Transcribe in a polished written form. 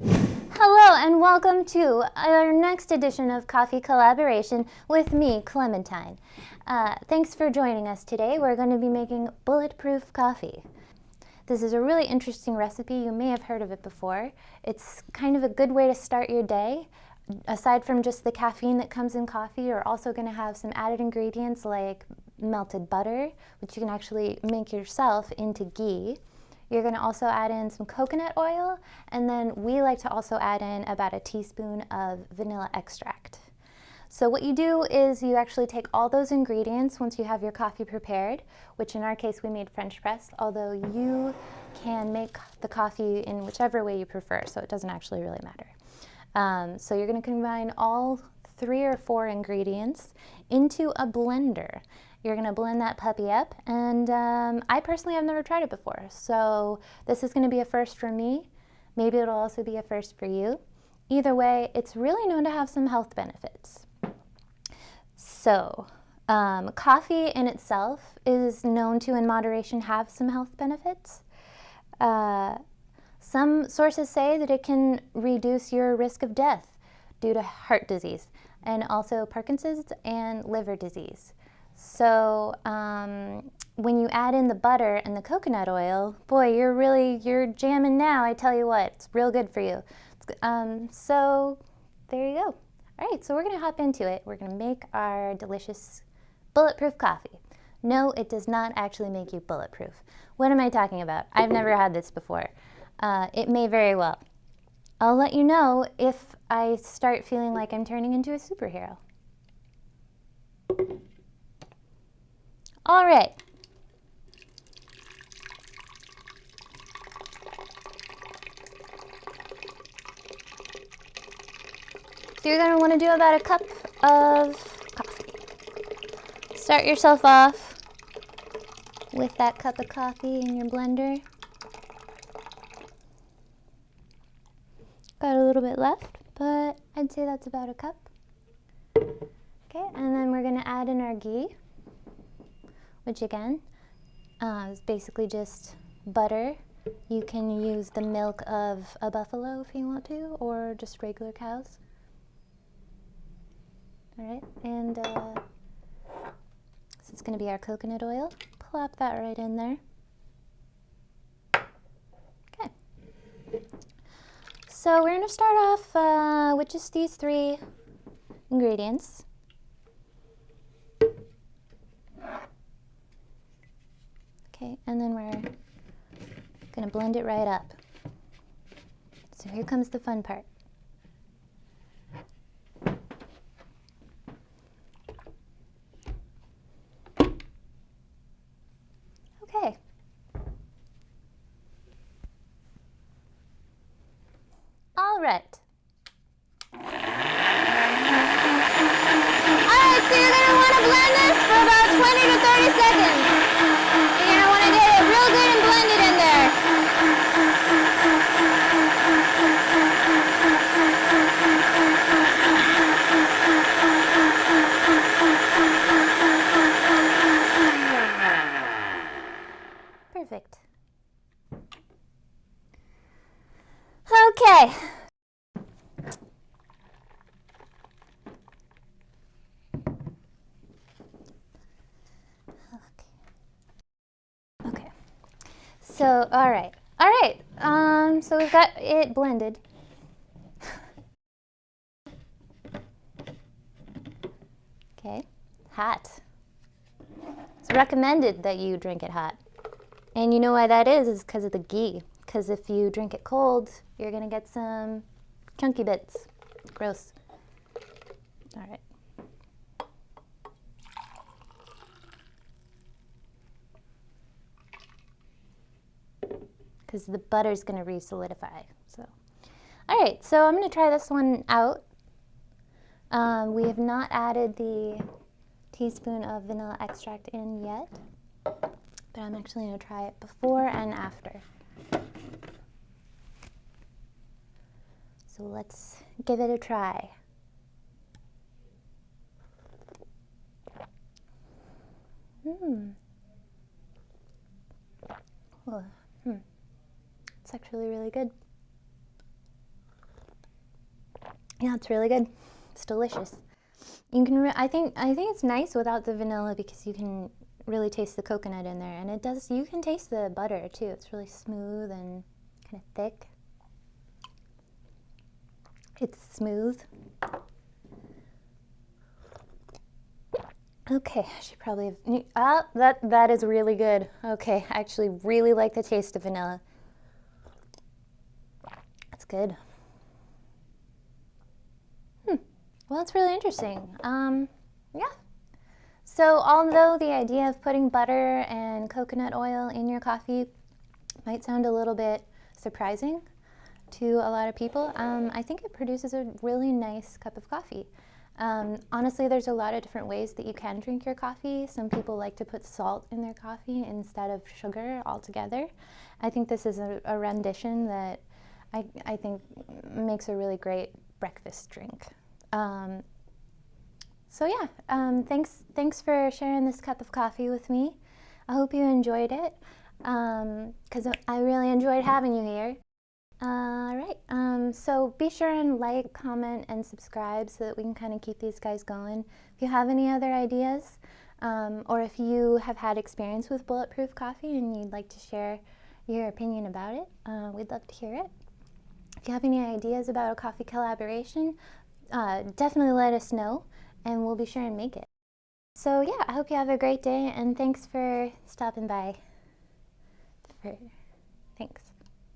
Hello and welcome to our next edition of Coffee Collaboration with me, Clementine. Thanks for joining us today. We're going to be making bulletproof coffee. This is a really interesting recipe. You may have heard of it before. It's kind of a good way to start your day. Aside from just the caffeine that comes in coffee, you're also going to have some added ingredients like melted butter, which you can actually make yourself into ghee. You're going to also add in some coconut oil, and then we like to also add in about a teaspoon of vanilla extract. So what you do is you actually take all those ingredients once you have your coffee prepared, which in our case we made French press, although you can make the coffee in whichever way you prefer, so it doesn't actually really matter. So you're going to combine all 3 or 4 ingredients into a blender. You're going to blend that puppy up, and I personally have never tried it before, so this is going to be a first for me. Maybe it'll also be a first for you. Either way, it's really known to have some health benefits. So, coffee in itself is known to, in moderation, have some health benefits. Some sources say that it can reduce your risk of death due to heart disease, and also Parkinson's and liver disease. So when you add in the butter and the coconut oil, boy, you're jamming now, I tell you what, it's real good for you. So there you go. All right, so we're gonna hop into it. We're gonna make our delicious bulletproof coffee. No, it does not actually make you bulletproof. What am I talking about? I've never had this before. It may very well. I'll let you know if I start feeling like I'm turning into a superhero. All right. So you're going to want to do about a cup of coffee. Start yourself off with that cup of coffee in your blender. Got a little bit left, but I'd say that's about a cup. Okay, and then we're going to add in our ghee, which again is basically just butter. You can use the milk of a buffalo if you want to, or just regular cows. All right, and this is going to be our coconut oil. Plop that right in there. Okay. So we're going to start off with just these 3 ingredients. Okay, and then we're going to blend it right up. So here comes the fun part. Okay. All right. Alright, so you're going to want to blend this for about 20 to 30 seconds. You're going to want to get it real good and blended in there. Perfect. Okay. Okay. So, all right. So we've got it blended. Okay. Hot. It's recommended that you drink it hot. And you know why that is because of the ghee. Because if you drink it cold, you're going to get some chunky bits. Gross. All right. Because the butter's going to re-solidify. So, all right, so I'm going to try this one out. We have not added the teaspoon of vanilla extract in yet, but I'm actually going to try it before and after. So let's give it a try. It's actually really good. Yeah, it's really good. It's delicious. You can, I think it's nice without the vanilla because you can really taste the coconut in there, and it does. You can taste the butter too. It's really smooth and kind of thick. It's smooth. Okay, I should probably have. That is really good. Okay, I actually really like the taste of vanilla. That's good. Well, it's really interesting. Yeah. So although the idea of putting butter and coconut oil in your coffee might sound a little bit surprising to a lot of people, I think it produces a really nice cup of coffee. Honestly, there's a lot of different ways that you can drink your coffee. Some people like to put salt in their coffee instead of sugar altogether. I think this is a rendition that I think makes a really great breakfast drink. So yeah, thanks for sharing this cup of coffee with me. I hope you enjoyed it, because I really enjoyed having you here. All right, so be sure and like, comment, and subscribe so that we can kind of keep these guys going. If you have any other ideas, or if you have had experience with Bulletproof Coffee and you'd like to share your opinion about it, we'd love to hear it. If you have any ideas about a coffee collaboration, definitely let us know, and we'll be sure and make it. So yeah, I hope you have a great day, and thanks for stopping by. Thanks.